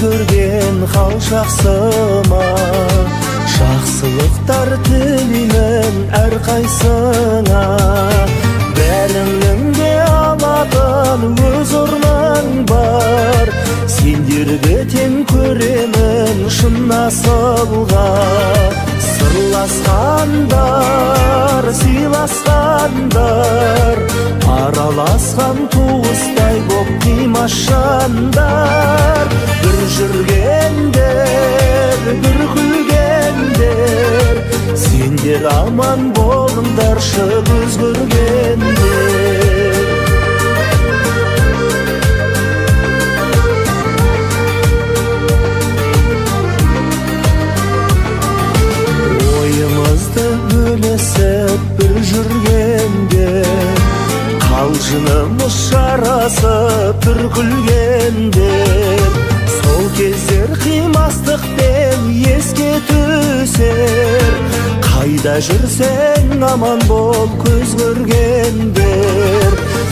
көрген хал жақсыма, жақсылықтар тілеймін әрқайсыңа. Бәріңнің де алатын өз орның бар, сендерге тең көремін шын асылға. Сырласқандар, сыйласқандар, араласқан туыстай боп қимашандар. Бір жүргендер, бір күлгендер, сендер аман болыңдаршы көз көргендер. Ойымызды бөлесіп бір жүргенде, қалжынымыз жарасып бір күлгенде, сол кездер қимастықпен еске түсер. Қайда жүрсең аман бол көз көргендер.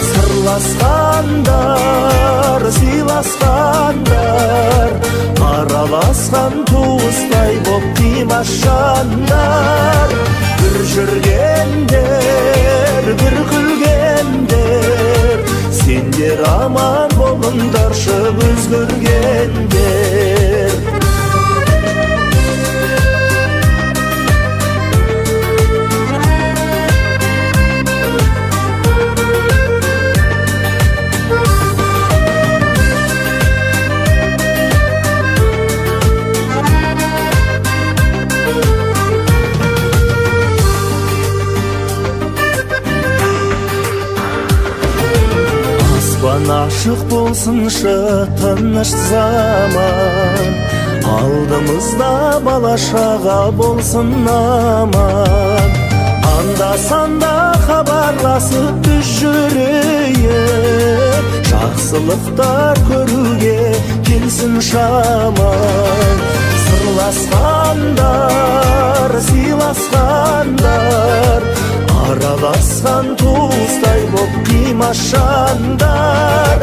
Сырласқандар, сыйласқандар, араласқан туыстай боп қимашандар. Бір жүргендер, бір күлгендер, сендер аман болыңдаршы көз көргендер. Ашық болсыншы тыныш заман, алдымызда бала шаға болсын аман. Анда-санда хабарласып біз жүрейік, жақсылықтар көруге келсін шаман. Сырласқандар, сыйласқандар, араласқан туыстай боп қимашандар.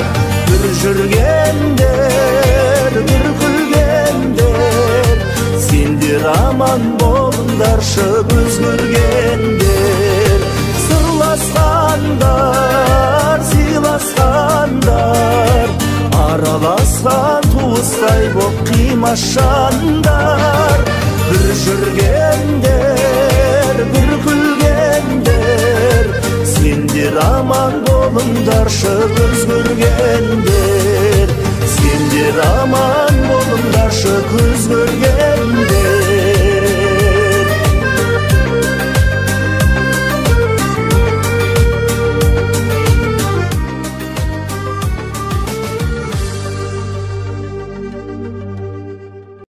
Бір жүргендер, бір күлгендер, сендер аман болыңдаршы көз көргендер. Сырласқандар, сыйласқандар, араласқан туыстай боп қимашандар. Бір жүргендер, бір күлгендер, сендер аман болыңдаршы көз көргендер. Сендер аман болыңдаршы көз көргендер.